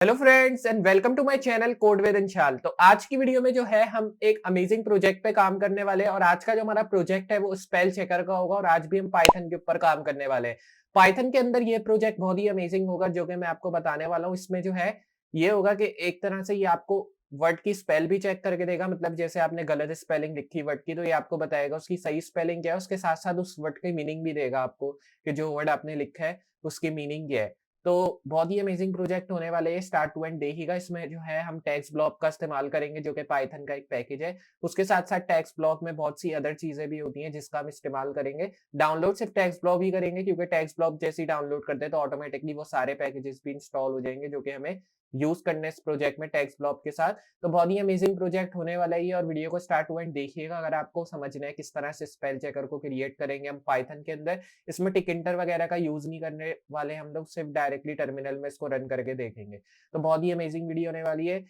Hello friends and welcome to my channel code with Anshal. तो आज की वीडियो में जो है हम एक अमेजिंग प्रोजेक्ट पे काम करने वाले हैं और आज का जो हमारा प्रोजेक्ट है वो स्पेल चेकर का होगा और आज भी हम पाइथन के ऊपर काम करने वाले हैं। पाइथन के अंदर ये प्रोजेक्ट बहुत ही अमेजिंग होगा जो कि मैं आपको बताने वाला हूँ। इसमें जो है ये होगा कि एक तरह से ये आपको वर्ड की स्पेल भी चेक करके देगा, मतलब जैसे आपने गलत स्पेलिंग लिखी वर्ड की तो ये आपको बताएगा उसकी सही स्पेलिंग क्या है, उसके साथ साथ उस वर्ड की मीनिंग भी देगा आपको कि जो वर्ड आपने लिखा है उसकी मीनिंग क्या है। तो बहुत ही अमेजिंग प्रोजेक्ट होने वाले हैं, स्टार्ट टू एंड देखिएगा। इसमें जो है हम टेक्स्ट ब्लॉक का इस्तेमाल करेंगे जो कि पाइथन का एक पैकेज है। उसके साथ-साथ टेक्स्ट ब्लॉक में बहुत सी अदर चीज़ें भी होती हैं जिसका हम इस्तेमाल करेंगे। डाउनलोड सिर्फ टेक्स्ट ब्लॉक ही करेंगे क्योंकि टेक्स्ट ब्लॉक जैसे ही डाउनलोड करते हैं तो ऑटोमैटिकली वो सारे पैकेजेस भी इंस्टॉल हो जाएँगे जो कि हमें यूज़ करने इस प्रोजेक्ट में टेक्स्ट ब्लॉक के साथ। तो बहुत ही अमेजिंग प्रोजेक्ट होने वाला है ये और वीडियो को स्टार्ट टू एंड देखिएगा अगर आपको समझना है किस तरह से स्पेल चेकर को क्रिएट करेंगे हम पाइथन के अंदर। इसमें टिक-इंटर वगैरह का यूज़ नहीं करने वाले हम लोग, सिर्फ डायरेक्टली टर्मिनल में इसको रन करके देखेंगे। तो बहुत ही अमेजिंग वीडियो होने वाली है।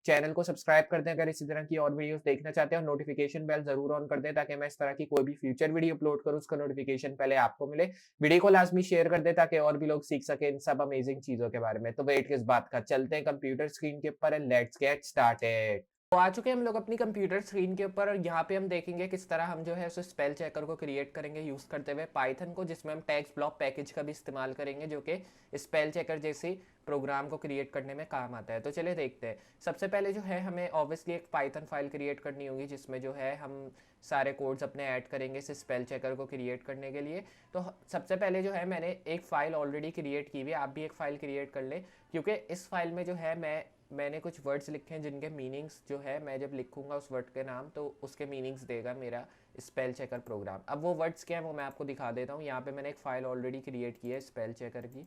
चैनल को सब्सक्राइब कर दें अगर इसी तरह की और वीडियोज़ देखना चाहते हैं और नोटिफ़िकेशन बेल ज़रूर ऑन कर दें ताकि मैं इस तरह की कोई भी फ्यूचर वीडियो अपलोड करूँ उसका नोटिफ़िकेशन पहले आपको मिले। वीडियो को लाज़मी शेयर कर दें ताकि और भी लोग सीख सकें इन सब अमेजिंग चीज़ों के बारे में। तो वेट किस बात का, चलते हैं कंप्यूटर स्क्रीन के ऊपर एंड लेट्स गेट स्टार्टेड। तो आ चुके हैं हम लोग अपनी कंप्यूटर स्क्रीन के ऊपर और यहाँ पे हम देखेंगे किस तरह हम जो है उस स्पेल चेकर को क्रिएट करेंगे यूज़ करते हुए पाइथन को, जिसमें हम टेक्स्ट ब्लॉक पैकेज का भी इस्तेमाल करेंगे जो कि स्पेल चेकर जैसी प्रोग्राम को क्रिएट करने में काम आता है। तो चलिए देखते हैं। सबसे पहले जो है हमें ऑब्वियसली एक पाइथन फाइल क्रिएट करनी होगी जिसमें जो है हम सारे कोड्स अपने ऐड करेंगे इस स्पेल चेकर को क्रिएट करने के लिए। तो सबसे पहले जो है मैंने एक फ़ाइल ऑलरेडी क्रिएट की हुई है, आप भी एक फ़ाइल क्रिएट कर लें क्योंकि इस फाइल में जो है मैंने कुछ वर्ड्स लिखे हैं जिनके मीनिंग्स जो है मैं जब लिखूंगा उस वर्ड के नाम तो उसके मीनिंग्स देगा मेरा स्पेल चेकर प्रोग्राम। अब वो वर्ड्स क्या है वो मैं आपको दिखा देता हूँ। यहाँ पे मैंने एक फ़ाइल ऑलरेडी क्रिएट की है स्पेल चेकर की।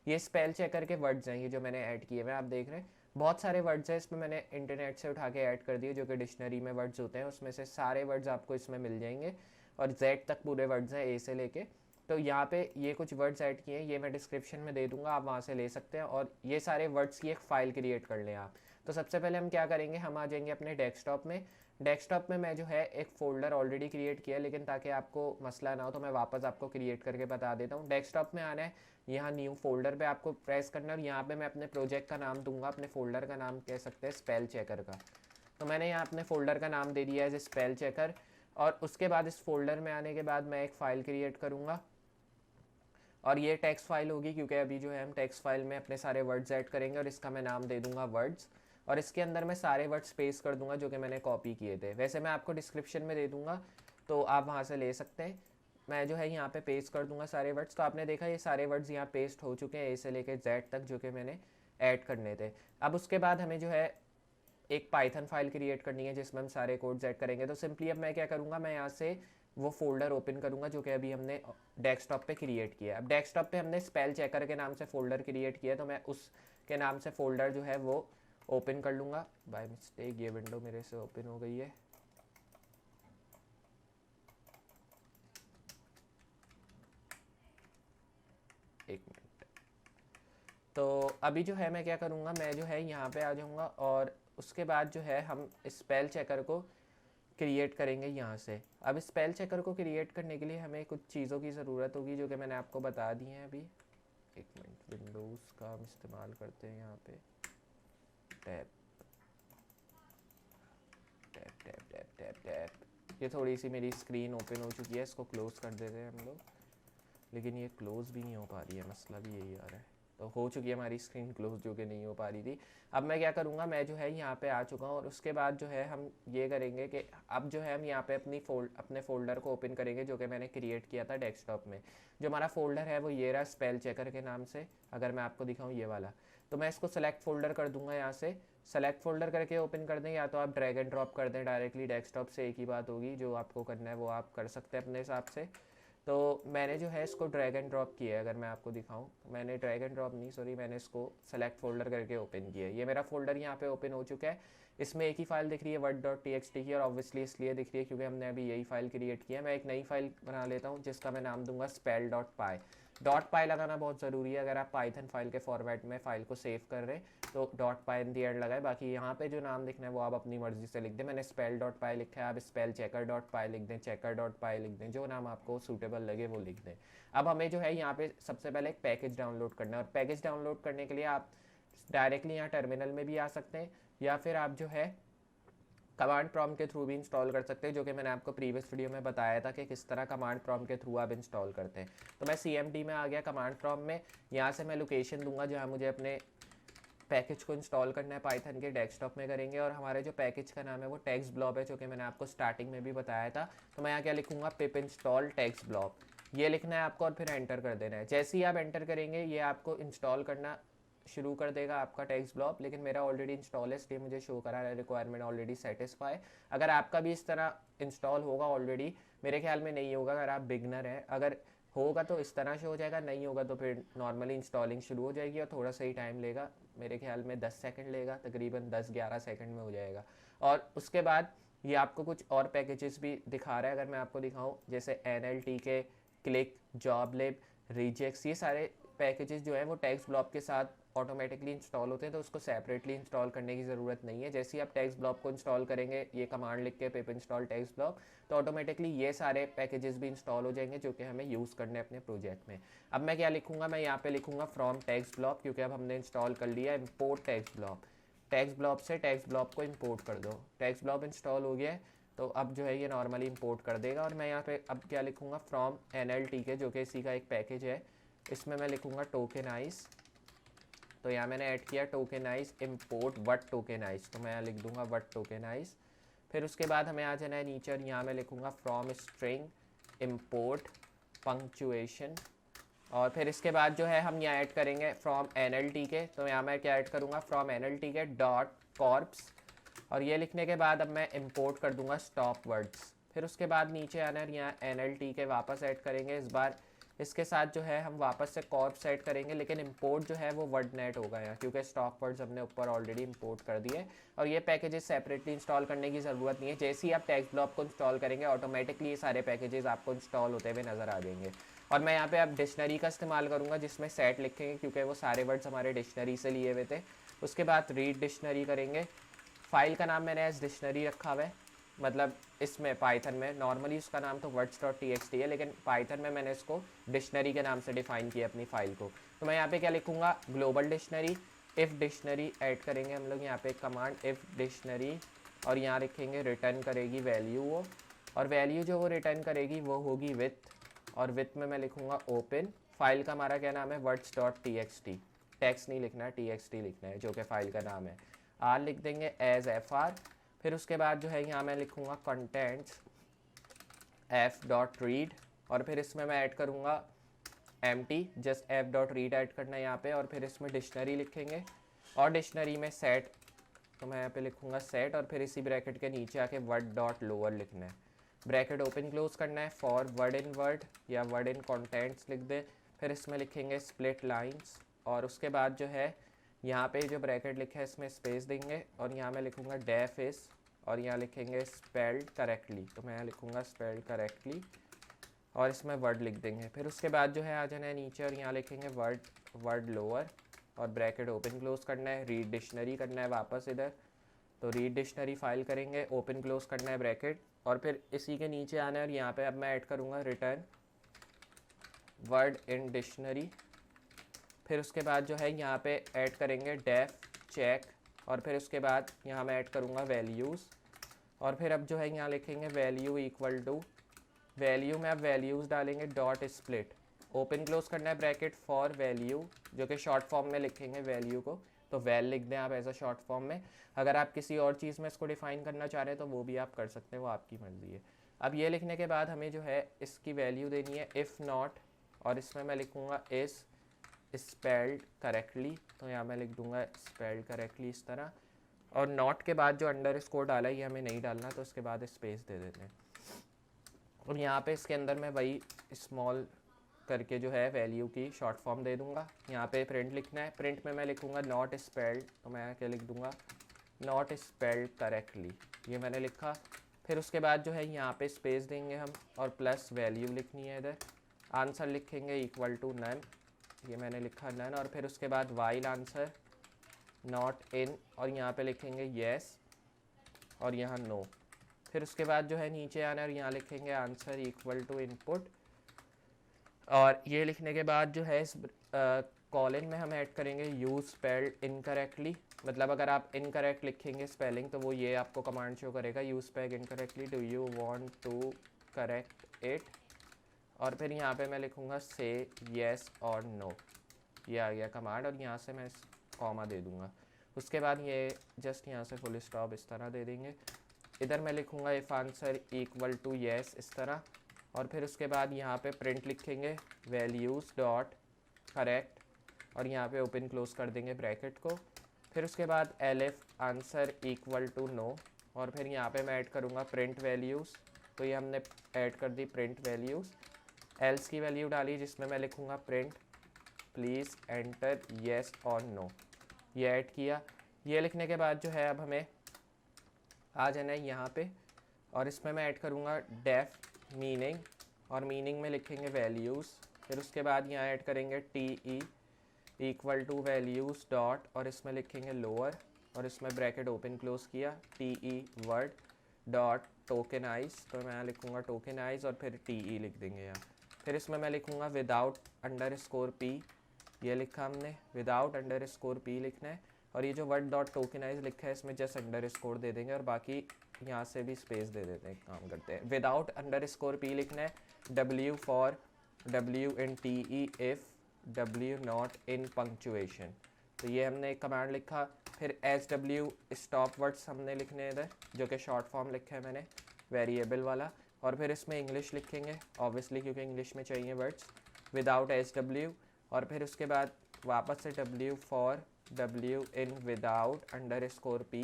ये स्पेल चेकर के वर्ड्स हैं ये जो मैंने ऐड किए हुए आप देख रहे हैं। बहुत सारे वर्ड्स हैं इसमें, मैंने इंटरनेट से उठा के ऐड कर दिए जो कि डिक्शनरी में वर्ड्स होते हैं, उसमें से सारे वर्ड्स आपको इसमें मिल जाएंगे और जेड तक पूरे वर्ड्स हैं ए से लेके। तो यहाँ पे ये कुछ वर्ड्स ऐड किए हैं, ये मैं डिस्क्रिप्शन में दे दूंगा, आप वहाँ से ले सकते हैं और ये सारे वर्ड्स की एक फ़ाइल क्रिएट कर लें आप। तो सबसे पहले हम क्या करेंगे, हम आ जाएंगे अपने डेस्कटॉप में। डेस्कटॉप में मैं जो है एक फ़ोल्डर ऑलरेडी क्रिएट किया, लेकिन ताकि आपको मसला ना हो तो मैं वापस आपको क्रिएट करके बता देता हूँ। डेस्कटॉप में आना है, यहाँ न्यू फोल्डर पे आपको प्रेस करना है और यहाँ पे मैं अपने प्रोजेक्ट का नाम दूंगा, अपने फोल्डर का नाम कह सकते हैं स्पेल चेकर का। तो मैंने यहाँ अपने फोल्डर का नाम दे दिया है स्पेल चेकर। और उसके बाद इस फोल्डर में आने के बाद मैं एक फ़ाइल क्रिएट करूँगा और ये टेक्स्ट फाइल होगी क्योंकि अभी जो है हम टेक्स्ट फाइल में अपने सारे वर्ड्स ऐड करेंगे और इसका मैं नाम दे दूंगा वर्ड्स। और इसके अंदर मैं सारे वर्ड्स पेस्ट कर दूंगा जो कि मैंने कॉपी किए थे, वैसे मैं आपको डिस्क्रिप्शन में दे दूंगा तो आप वहाँ से ले सकते हैं। मैं जो है यहाँ पे पेस्ट कर दूंगा सारे वर्ड्स। तो आपने देखा ये सारे वर्ड्स यहाँ पेस्ट हो चुके हैं ए से लेकर जेड तक जो कि मैंने ऐड करने थे। अब उसके बाद हमें जो है एक पाइथन फाइल क्रिएट करनी है जिसमें हम सारे कोड्स ऐड करेंगे। तो सिंपली अब मैं क्या करूँगा, मैं यहाँ से वो फोल्डर ओपन करूँगा जो कि अभी हमने डेस्कटॉप पे क्रिएट किया है। अब डेस्कटॉप पे हमने स्पेल चेकर के नाम से फ़ोल्डर क्रिएट किया है तो मैं उसके नाम से फ़ोल्डर जो है वो ओपन कर लूँगा। बाय मिस्टेक ये विंडो मेरे से ओपन हो गई है। एक मिनट। तो अभी जो है मैं क्या करूँगा, मैं जो है यहाँ पे आ जाऊँगा और उसके बाद जो है हम स्पेल चेकर को क्रिएट करेंगे यहाँ से। अब स्पेल चेकर को क्रिएट करने के लिए हमें कुछ चीज़ों की ज़रूरत होगी जो कि मैंने आपको बता दी हैं अभी। एक मिनट, विंडोज़ का हम इस्तेमाल करते हैं यहाँ पे। Tab tab tab tab tab tab, ये थोड़ी सी मेरी स्क्रीन ओपन हो चुकी है, इसको क्लोज़ कर देते हैं हम लोग, लेकिन ये क्लोज़ भी नहीं हो पा रही है, मसला भी यही आ रहा है। तो हो चुकी है हमारी स्क्रीन क्लोज जो कि नहीं हो पा रही थी। अब मैं क्या करूँगा, मैं जो है यहाँ पे आ चुका हूँ और उसके बाद जो है हम ये करेंगे कि अब जो है हम यहाँ पे अपने फ़ोल्डर को ओपन करेंगे जो कि मैंने क्रिएट किया था डेस्कटॉप में। जो हमारा फ़ोल्डर है वो ये रहा स्पेल चेकर के नाम से, अगर मैं आपको दिखाऊँ ये वाला। तो मैं इसको सेलेक्ट फ़ोल्डर कर दूँगा, यहाँ से सेलेक्ट फ़ोल्डर करके ओपन कर दें, या तो आप ड्रैग एंड ड्रॉप कर दें डायरेक्टली डेस्कटॉप से, एक ही बात होगी। जो आपको करना है वो आप कर सकते हैं अपने हिसाब से। तो मैंने जो है इसको ड्रैग एंड ड्रॉप किया है, अगर मैं आपको दिखाऊं, मैंने ड्रैग एंड ड्रॉप नहीं, सॉरी, मैंने इसको सेलेक्ट फोल्डर करके ओपन किया है। ये मेरा फोल्डर यहाँ पे ओपन हो चुका है। इसमें एक ही फाइल दिख रही है word dot T x T की, और ऑब्वियसली इसलिए दिख रही है क्योंकि हमने अभी यही फाइल क्रिएट किया है। मैं एक नई फाइल बना लेता हूँ जिसका मैं नाम दूंगा स्पेल डॉट पाई। डॉट पाई लगाना बहुत ज़रूरी है अगर आप पाइथन फाइल के फॉर्मेट में फाइल को सेव कर रहे हैं तो dot pi in the and लगाए। बाकी यहाँ पे जो नाम लिखना है वो आप अपनी मर्जी से लिख दें। मैंने स्पेल डॉट पाई लिखा है, आप स्पेल चेकर डॉट पाई लिख दें, चेकर डॉट पाई लिख दें, जो नाम आपको सूटेबल लगे वो लिख दें। अब हमें जो है यहाँ पे सबसे पहले एक पैकेज डाउनलोड करना है और पैकेज डाउनलोड करने के लिए आप डायरेक्टली यहाँ टर्मिनल में भी आ सकते हैं, या फिर आप जो है कमांड प्रॉम्प्ट के थ्रू भी इंस्टॉल कर सकते हैं, जो कि मैंने आपको प्रीवियस वीडियो में बताया था कि किस तरह कमांड प्रॉम्प्ट के थ्रू आप इंस्टॉल करते हैं। तो मैं CMD में आ गया कमांड प्रॉम्प्ट में। यहाँ से मैं लोकेशन दूंगा जहाँ मुझे अपने पैकेज को इंस्टॉल करना है पाइथन के, डेस्कटॉप में करेंगे। और हमारे जो पैकेज का नाम है वो टेक्स्ट ब्लॉब है, जो कि मैंने आपको स्टार्टिंग में भी बताया था। तो मैं यहाँ क्या लिखूंगा, पिप इंस्टॉल टेक्स्ट ब्लॉब, ये लिखना है आपको और फिर एंटर कर देना है। जैसे ही आप एंटर करेंगे ये आपको इंस्टॉल करना शुरू कर देगा आपका टेक्स्ट ब्लॉब, लेकिन मेरा ऑलरेडी इंस्टॉल है इसलिए मुझे शो करा रहा है रिक्वायरमेंट ऑलरेडी सेटिस्फाई। अगर आपका भी इस तरह इंस्टॉल होगा ऑलरेडी, मेरे ख्याल में नहीं होगा अगर आप बिगनर हैं, अगर होगा तो इस तरह से हो जाएगा, नहीं होगा तो फिर नॉर्मली इंस्टॉलिंग शुरू हो जाएगी और थोड़ा सा ही टाइम लेगा, मेरे ख्याल में 10 सेकंड लेगा, तकरीबन 10-11 सेकंड में हो जाएगा। और उसके बाद ये आपको कुछ और पैकेजेस भी दिखा रहा है, अगर मैं आपको दिखाऊं, जैसे NLTK, क्लिक, जॉबलिब, रिजेक्स, ये सारे पैकेजेस जो है वो टेक्स्ट ब्लॉब के साथ ऑटोमेटिकली इंस्टॉल होते हैं, तो उसको सेपरेटली इंस्टॉल करने की ज़रूरत नहीं है। जैसे ही आप टेक्स्ट ब्लॉब को इंस्टॉल करेंगे, ये कमांड लिख के पिप इंस्टॉल टेक्स्ट ब्लॉब, तो ऑटोमेटिकली ये सारे पैकेजेस भी इंस्टॉल हो जाएंगे जो कि हमें यूज़ करने अपने प्रोजेक्ट में। अब मैं क्या लिखूंगा, मैं यहाँ पे लिखूंगा फ्रॉम टेक्स्ट ब्लॉब, क्योंकि अब हमने इंस्टॉल कर लिया। Import text blob, text blob से टेक्स्ट ब्लॉब को इम्पोर्ट कर दो। टेक्स्ट ब्लॉब इंस्टॉल हो गया है, तो अब जो है ये नॉर्मली इंपोर्ट कर देगा। और मैं यहाँ पे अब क्या लिखूंगा, फ्रॉम NLTK, जो कि इसी का एक पैकेज है, इसमें मैं लिखूंगा टोकेनाइज। तो यहाँ मैंने ऐड किया टोकेनाइज इम्पोर्ट वट टोकेनाइज, तो मैं यहाँ लिख दूंगा वट टोकेनाइज। फिर उसके बाद हमें आ जाना है नीचे, और यहाँ मैं लिखूंगा फ्रॉम स्ट्रिंग इम्पोर्ट पंक्चुएशन। और फिर इसके बाद जो है हम यहाँ ऐड करेंगे फ्रॉम NLTK, तो यहाँ मैं क्या ऐड करूँगा, फ्रॉम NLTK डॉट कॉर्प्स। और ये लिखने के बाद अब मैं इंपोर्ट कर दूंगा स्टॉप वर्ड्स। फिर उसके बाद नीचे आना है, यहाँ NLTK वापस ऐड करेंगे। इस बार इसके साथ जो है हम वापस से कॉर्प्स ऐड करेंगे, लेकिन इंपोर्ट जो है वो वर्डनेट होगा यहाँ, क्योंकि स्टॉप वर्ड्स हमने ऊपर ऑलरेडी इंपोर्ट कर दिए। और ये पैकेजेस सेपरेटली इंस्टॉल करने की ज़रूरत नहीं है, जैसे ही आप टेक्स्ट ब्लॉब को इंस्टॉल करेंगे ऑटोमेटिकली ये सारे पैकेजेस आपको इंस्टॉल होते हुए नज़र आ जाएंगे। और मैं यहाँ पे अब डिक्शनरी का इस्तेमाल करूँगा, जिसमें सेट लिखेंगे, क्योंकि वो सारे वर्ड्स हमारे डिक्शनरी से लिए हुए थे। उसके बाद रीड डिक्शनरी करेंगे। फाइल का नाम मैंने एज डिक्शनरी रखा हुआ है, मतलब इसमें पाइथन में नॉर्मली उसका नाम तो words.txt है, लेकिन पाइथन में मैंने इसको डिक्शनरी के नाम से डिफाइन किया अपनी फाइल को। तो मैं यहाँ पे क्या लिखूँगा, global dictionary, if dictionary add करेंगे हम लोग यहाँ पे कमांड इफ़ डिक्शनरी, और यहाँ लिखेंगे रिटर्न करेगी वैल्यू वो, और वैल्यू जो वो रिटर्न करेगी वो होगी विथ, और विथ में मैं लिखूँगा ओपन। फाइल का हमारा क्या नाम है, words.txt, टेक्स्ट नहीं लिखना है, txt लिखना है, जो कि फाइल का नाम है। आर लिख देंगे एज fr। फिर उसके बाद जो है यहाँ मैं लिखूँगा कंटेंट्स f.read, और फिर इसमें मैं ऐड करूँगा empty, जस्ट f.read ऐड करना है यहाँ पे। और फिर इसमें डिक्शनरी लिखेंगे, और डिक्शनरी में सेट, तो मैं यहाँ पे लिखूँगा सेट, और फिर इसी ब्रैकेट के नीचे आके word.lower लिखना है, ब्रैकेट ओपन क्लोज करना है, फॉर वर्ड इन वर्ड या वर्ड इन कंटेंट्स लिख दे। फिर इसमें लिखेंगे स्प्लिट लाइंस, और उसके बाद जो है यहाँ पे जो ब्रैकेट लिखा है इसमें स्पेस देंगे, और यहाँ मैं लिखूँगा डेफ इस, और यहाँ लिखेंगे स्पेल्ड करेक्टली, तो मैं यहाँ लिखूँगा स्पेल्ड करेक्टली, और इसमें वर्ड लिख देंगे। फिर उसके बाद जो है आ जाना है नीचे, और यहाँ लिखेंगे वर्ड लोअर, और ब्रैकेट ओपन क्लोज करना है, रीड डिक्शनरी करना है वापस इधर, तो रीड डिक्शनरी फाइल करेंगे, ओपन क्लोज करना है ब्रैकेट, और फिर इसी के नीचे आना है, और यहाँ पे अब मैं ऐड करूँगा रिटर्न वर्ड इन डिक्शनरी। फिर उसके बाद जो है यहाँ पे ऐड करेंगे डेफ चेक, और फिर उसके बाद यहाँ मैं ऐड करूँगा वैल्यूज़, और फिर अब जो है यहाँ लिखेंगे वैल्यू इक्वल टू, वैल्यू में अब वैल्यूज़ डालेंगे डॉट स्प्लिट, ओपन क्लोज करना है ब्रैकेट फॉर वैल्यू, जो कि शॉर्ट फॉर्म में लिखेंगे वैल्यू को, तो वैल लिख दें आप एज अ शॉर्ट फॉर्म में। अगर आप किसी और चीज़ में इसको डिफाइन करना चाह रहे हैं तो वो भी आप कर सकते हैं, वो आपकी मर्ज़ी है। अब ये लिखने के बाद हमें जो है इसकी वैल्यू देनी है इफ़ नॉट, और इसमें मैं लिखूँगा इस स्पेल्ड करेक्टली, तो यहाँ मैं लिख दूंगा स्पेल्ड करेक्टली इस तरह, और नॉट के बाद जो अंडर स्कोर डाला है ये हमें नहीं डालना, तो उसके बाद स्पेस दे देते हैं। और यहाँ पे इसके अंदर मैं वही स्मॉल करके जो है वैल्यू की शॉर्ट फॉर्म दे दूंगा। यहाँ पे प्रिंट लिखना है, प्रिंट में मैं लिखूँगा नॉट स्पेल्ड, तो मैं क्या लिख दूंगा नॉट स्पेल्ड करेक्टली, ये मैंने लिखा। फिर उसके बाद जो है यहाँ पे स्पेस देंगे हम, और प्लस वैल्यू लिखनी है इधर, आंसर लिखेंगे इक्वल टू नन, ये मैंने लिखा नन, और फिर उसके बाद वाइल आंसर नॉट इन, और यहाँ पे लिखेंगे येस, और यहाँ नो। फिर उसके बाद जो है नीचे आना है और यहाँ लिखेंगे आंसर इक्वल टू इनपुट, और ये लिखने के बाद जो है इस कॉलन में हम ऐड करेंगे यू स्पेल्ड इनकरेक्टली, मतलब अगर आप इनकरेक्ट लिखेंगे स्पेलिंग तो वो ये आपको कमांड शो करेगा, you spell incorrectly, do you want to correct it. और फिर यहाँ पे मैं लिखूँगा से येस और नो, ये आ गया कमांड, और यहाँ से मैं कॉमा दे दूँगा। उसके बाद ये जस्ट यहाँ से फुल स्टॉप इस तरह दे देंगे। इधर मैं लिखूँगा if answer equal to yes इस तरह, और फिर उसके बाद यहाँ पे प्रिंट लिखेंगे वैल्यूज़ डॉट करेक्ट, और यहाँ पे ओपन क्लोज कर देंगे ब्रैकेट को। फिर उसके बाद elif answer equal to no, और फिर यहाँ पे मैं ऐड करूँगा प्रिंट वैल्यूज़, तो ये हमने ऐड कर दी प्रिंट वैल्यूज़। एल्स की वैल्यू डाली जिसमें मैं लिखूँगा प्रिंट प्लीज़ एंटर येस और नो, ये ऐड किया। ये लिखने के बाद जो है अब हमें आ जाना है यहाँ पे, और इसमें मैं ऐड करूँगा डेफ मीनिंग, और मीनिंग में लिखेंगे वैल्यूज़। फिर उसके बाद यहाँ ऐड करेंगे T E equal two values dot, और इसमें लिखेंगे लोअर, और इसमें ब्रैकेट ओपन क्लोज किया, T E word dot tokenize, तो मैं यहाँ लिखूँगा टोकेनाइज, और फिर टी ई लिख देंगे यहाँ। फिर इसमें मैं लिखूँगा विदाउट अंडर स्कोर पी, ये लिखा हमने, विदाउट अंडर स्कोर पी लिखना है, और ये जो वर्ड डॉट टोकेनाइज लिखा है इसमें जस्ट अंडर स्कोर दे देंगे, और बाकी यहाँ से भी स्पेस दे देते हैं, काम करते हैं। विदाउट अंडर स्कोर पी लिखना है, W for W in T E if W not in punctuation, तो ये हमने एक कमांड लिखा। फिर एस डब्ल्यू स्टॉप वर्ड्स हमने लिखने हैं इधर, जो कि शॉर्ट फॉर्म लिखा है मैंने वेरिएबल वाला, और फिर इसमें इंग्लिश लिखेंगे ऑब्वियसली क्योंकि इंग्लिश में चाहिए वर्ड्स, विदाउट एस डब्ल्यू, और फिर उसके बाद वापस से W for W in without under score P.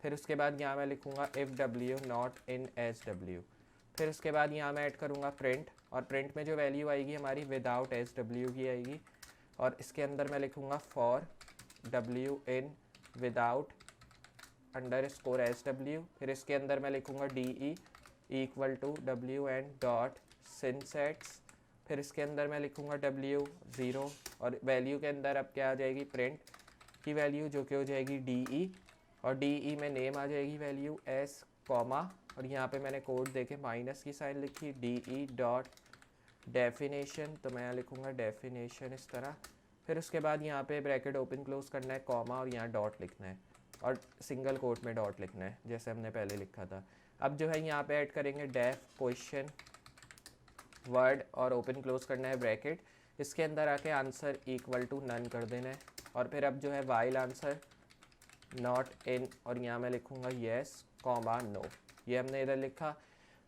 फिर उसके बाद यहाँ मैं लिखूँगा if W not in S W. फिर उसके बाद यहाँ मैं ऐड करूँगा प्रिंट, और प्रिंट में जो वैल्यू आएगी हमारी विदाउट एस डब्ल्यू की आएगी, और इसके अंदर मैं लिखूँगा for W in without underscore S W. फिर इसके अंदर मैं लिखूँगा D E equal to W N dot synsets. फिर इसके अंदर मैं लिखूँगा डब्ल्यू ज़ीरो, और वैल्यू के अंदर अब क्या आ जाएगी प्रिंट की वैल्यू जो कि हो जाएगी डी ई, और डी ई में नेम आ जाएगी वैल्यू एस कॉमा, और यहाँ पे मैंने कोड देके माइनस की साइन लिखी, डी ई डॉट डेफिनेशन, तो मैं यहाँ लिखूँगा डेफिनेशन इस तरह। फिर उसके बाद यहाँ पे ब्रैकेट ओपन क्लोज करना है, कॉमा, और यहाँ डॉट लिखना है, और सिंगल कोट में डॉट लिखना है जैसे हमने पहले लिखा था। अब जो है यहाँ पे ऐड करेंगे डेफ क्वेश्चन वर्ड, और ओपन क्लोज करना है ब्रैकेट, इसके अंदर आके आंसर इक्वल टू नन कर देना है, और फिर अब जो है वाइल आंसर नॉट इन, और यहाँ मैं लिखूँगा येस कॉमा नो, ये हमने इधर लिखा।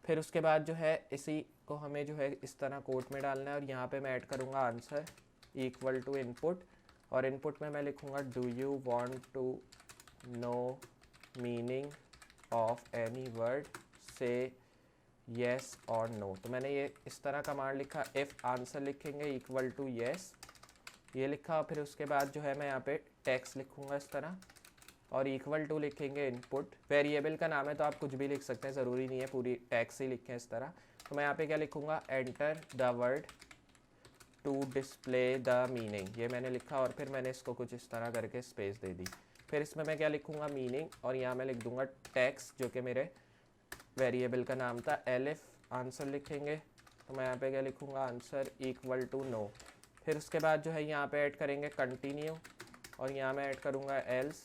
फिर उसके बाद जो है इसी को हमें जो है इस तरह कोट में डालना है, और यहाँ पे मैं ऐड करूँगा आंसर इक्वल टू इनपुट, और इनपुट में मैं लिखूँगा do you want to know meaning of any word से येस और नो, तो मैंने ये इस तरह कमांड लिखा, इफ़ आंसर लिखेंगे इक्वल टू येस, ये लिखा। फिर उसके बाद जो है मैं यहाँ पे टेक्स्ट लिखूँगा इस तरह, और इक्वल टू लिखेंगे इनपुट, वेरिएबल का नाम है तो आप कुछ भी लिख सकते हैं, ज़रूरी नहीं है पूरी टेक्स्ट ही लिखें इस तरह। तो मैं यहाँ पे क्या लिखूँगा, enter the word to display the meaning, ये मैंने लिखा, और फिर मैंने इसको कुछ इस तरह करके स्पेस दे दी। फिर इसमें मैं क्या लिखूँगा मीनिंग, और यहाँ मैं लिख दूँगा टेक्स्ट जो कि मेरे वेरिएबल का नाम था। एलिफ आंसर लिखेंगे, तो मैं यहाँ पे क्या लिखूँगा, आंसर इक्वल टू नो। फिर उसके बाद जो है यहाँ पे ऐड करेंगे कंटिन्यू, और यहाँ मैं ऐड करूँगा एल्स,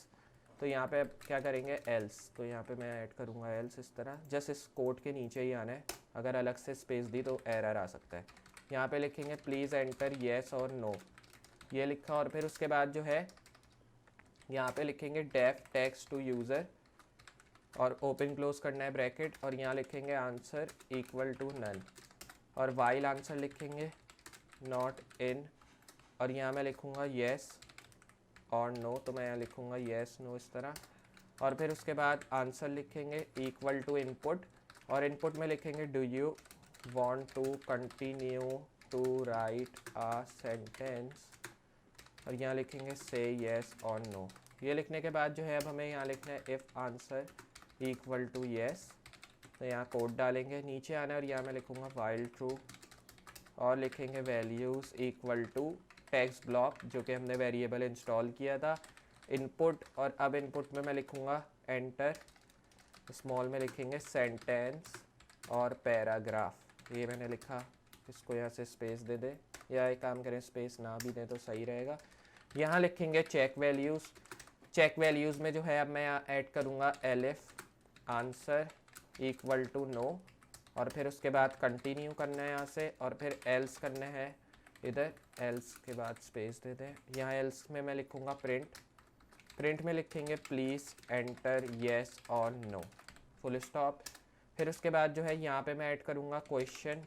तो यहाँ पे क्या करेंगे एल्स, तो यहाँ पे मैं ऐड करूँगा एल्स इस तरह, जस्ट इस कोड के नीचे ही आना है, अगर अलग से स्पेस दी तो एरर आ सकता है। यहाँ पे लिखेंगे प्लीज़ एंटर येस और नो, ये लिखा, और फिर उसके बाद जो है यहाँ पे लिखेंगे डेफ टेक्स्ट टू यूज़र, और ओपन क्लोज करना है ब्रैकेट, और यहाँ लिखेंगे आंसर इक्वल टू नन, और वाइल आंसर लिखेंगे नॉट इन, और यहाँ मैं लिखूँगा येस और नो, तो मैं यहाँ लिखूँगा येस नो इस तरह। और फिर उसके बाद आंसर लिखेंगे इक्वल टू इनपुट, और इनपुट में लिखेंगे do you want to continue to write a sentence, और यहाँ लिखेंगे से येस और नो। ये लिखने के बाद जो है अब हमें यहाँ लिखना है if answer equal to yes, तो यहाँ कोड डालेंगे, नीचे आना है, और यहाँ मैं लिखूँगा वाइल ट्रू, और लिखेंगे values equal to text block जो कि हमने वेरिएबल इंस्टॉल किया था, इनपुट, और अब इनपुट में मैं लिखूँगा एंटर, स्मॉल में लिखेंगे सेंटेंस और पैराग्राफ, ये मैंने लिखा, इसको यहाँ से स्पेस दे दे, या एक काम करें स्पेस ना भी दें तो सही रहेगा। यहाँ लिखेंगे चेक वैल्यूज़। चेक वैल्यूज़ में जो है अब मैं यहाँ ऐड करूँगा elif answer equal to no, और फिर उसके बाद कंटिन्यू करना है यहाँ से, और फिर एल्स करना है इधर, एल्स के बाद स्पेस दे दें। यहाँ एल्स में मैं लिखूँगा प्रिंट। प्रिंट में लिखेंगे प्लीज़ एंटर येस और नो, फुल स्टॉप। फिर उसके बाद जो है यहाँ पे मैं ऐड करूँगा क्वेश्चन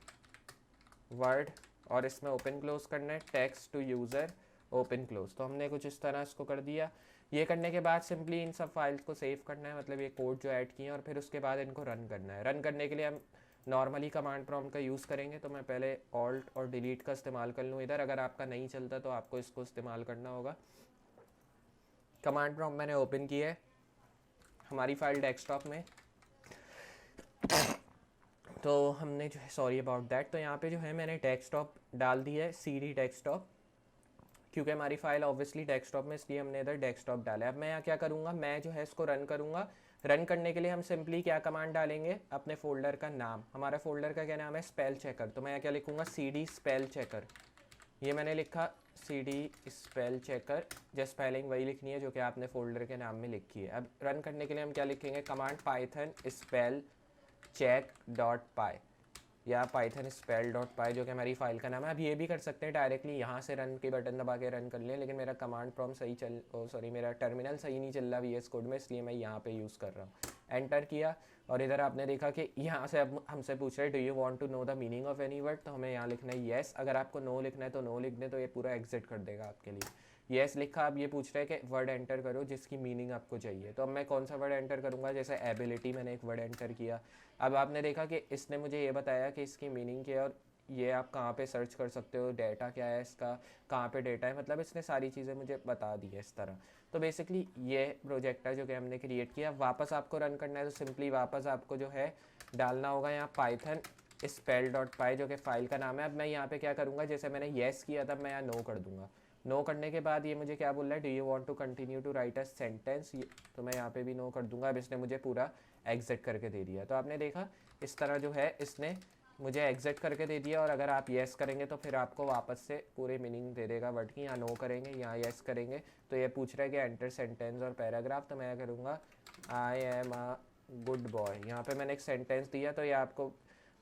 वर्ड, और इसमें ओपन क्लोज करना है, text to user open close. तो हमने कुछ इस तरह इसको कर दिया। ये करने के बाद सिंपली इन सब फाइल्स को सेव करना है, मतलब ये कोड जो ऐड किए हैं, और फिर उसके बाद इनको रन करना है। रन करने के लिए हम नॉर्मली कमांड प्रॉम्प्ट का यूज़ करेंगे, तो मैं पहले ऑल्ट और डिलीट का इस्तेमाल कर लूँ इधर। अगर आपका नहीं चलता तो आपको इसको इस्तेमाल करना होगा। कमांड प्रॉम्प्ट मैंने ओपन किया है हमारी फाइल डेस्कटॉप में, तो हमने जो है सॉरी अबाउट दैट, तो यहाँ पे जो है मैंने डेस्कटॉप डाल दी है CD डेस्कटॉप, क्योंकि हमारी फाइल ऑब्वियसली डेस्कटॉप में, इसलिए हमने इधर डेस्कटॉप डाला है। अब मैं यहाँ क्या करूँगा, मैं जो है इसको रन करूँगा। रन करने के लिए हम सिंपली क्या कमांड डालेंगे, अपने फोल्डर का नाम। हमारा फोल्डर का क्या नाम है, स्पेल चेकर। तो मैं यहाँ क्या लिखूँगा, CD स्पेल चेकर। ये मैंने लिखा CD spell checker, just spelling वही लिखनी है जो कि आपने फोल्डर के नाम में लिखी है। अब रन करने के लिए हम क्या लिखेंगे, command Python spell check dot py या पाइथन स्पेल डॉट पाई, जो कि हमारी फाइल का नाम है। अब ये भी कर सकते हैं डायरेक्टली यहाँ से रन के बटन दबा के रन कर लें, लेकिन मेरा कमांड प्रॉम्प्ट सही मेरा टर्मिनल सही नहीं चल रहा VS कोड में, इसलिए मैं यहाँ पे यूज़ कर रहा हूँ। एंटर किया, और इधर आपने देखा कि यहाँ से अब हमसे पूछ रहे do you want to know the meaning of any word, तो हमें यहाँ लिखना है येस। अगर आपको नो लिखना है तो नो लिख दें, तो ये पूरा एग्जिट कर देगा आपके लिए। येस लिखा। अब ये पूछ रहे हैं कि वर्ड एंटर करो जिसकी मीनिंग आपको चाहिए, तो अब मैं कौन सा वर्ड एंटर करूँगा, जैसे एबिलिटी मैंने एक वर्ड एंटर किया। अब आपने देखा कि इसने मुझे ये बताया कि इसकी मीनिंग क्या है, और ये आप कहाँ पे सर्च कर सकते हो, डेटा क्या है इसका, कहाँ पे डेटा है, मतलब इसने सारी चीज़ें मुझे बता दी है इस तरह। तो बेसिकली ये प्रोजेक्ट है जो कि हमने क्रिएट किया। वापस आपको रन करना है तो सिंपली वापस आपको जो है डालना होगा यहाँ पाइथन स्पेल डॉट पाई, जो कि फाइल का नाम है। अब मैं यहाँ पे क्या करूँगा, जैसे मैंने येस किया था, मैं यहाँ नो कर दूँगा। नो करने के बाद ये मुझे क्या बोल रहा है, do you want to continue to write a sentence, तो मैं यहाँ पे भी नो कर दूंगा। अब इसने मुझे पूरा एग्जिट करके दे दिया। तो आपने देखा इस तरह जो है इसने मुझे एग्जिट करके दे दिया। और अगर आप येस करेंगे तो फिर आपको वापस से पूरे मीनिंग दे देगा वर्ड की। यहाँ नो करेंगे, यहाँ येस करेंगे, तो ये पूछ रहा है कि एंटर सेंटेंस और पैराग्राफ, तो मैं करूँगा I am a good boy. यहाँ पे मैंने एक सेंटेंस दिया, तो ये आपको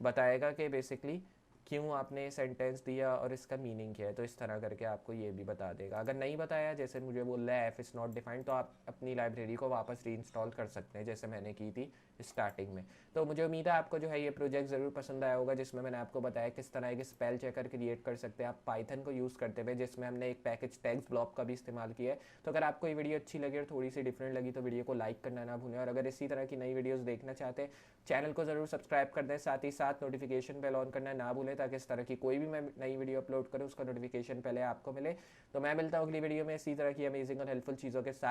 बताएगा कि बेसिकली क्यों आपने ये सेंटेंस दिया और इसका मीनिंग क्या है। तो इस तरह करके आपको ये भी बता देगा। अगर नहीं बताया, जैसे मुझे बोल रहा है एफ इज़ नॉट डिफाइंड, तो आप अपनी लाइब्रेरी को वापस रीइंस्टॉल कर सकते हैं, जैसे मैंने की थी स्टार्टिंग में। तो मुझे उम्मीद है आपको जो है ये प्रोजेक्ट ज़रूर पसंद आया होगा, जिसमें मैंने आपको बताया किस तरह एक स्पेल चेकर क्रिएट कर सकते हैं आप पाइथन को यूज़ करते हुए, जिसमें हमने एक पैकेज टैग्स ब्लॉक का भी इस्तेमाल किया है। तो अगर आपको ये वीडियो अच्छी लगी और थोड़ी सी डिफरेंट लगी तो वीडियो को लाइक करना ना भूलें, और अगर इसी तरह की नई वीडियोज़ देखना चाहते हैं चैनल को ज़रूर सब्सक्राइब कर दें, साथ ही साथ नोटिफिकेशन बेल ऑन करना ना भूलें, ताकि इस तरह की कोई भी मैं नई वीडियो अपलोड करूँ उसका नोटिफिकेशन पहले आपको मिले। तो मैं मिलता हूँ अगली वीडियो में इसी तरह की अमेजिंग और हेल्पफुल चीज़ों के साथ।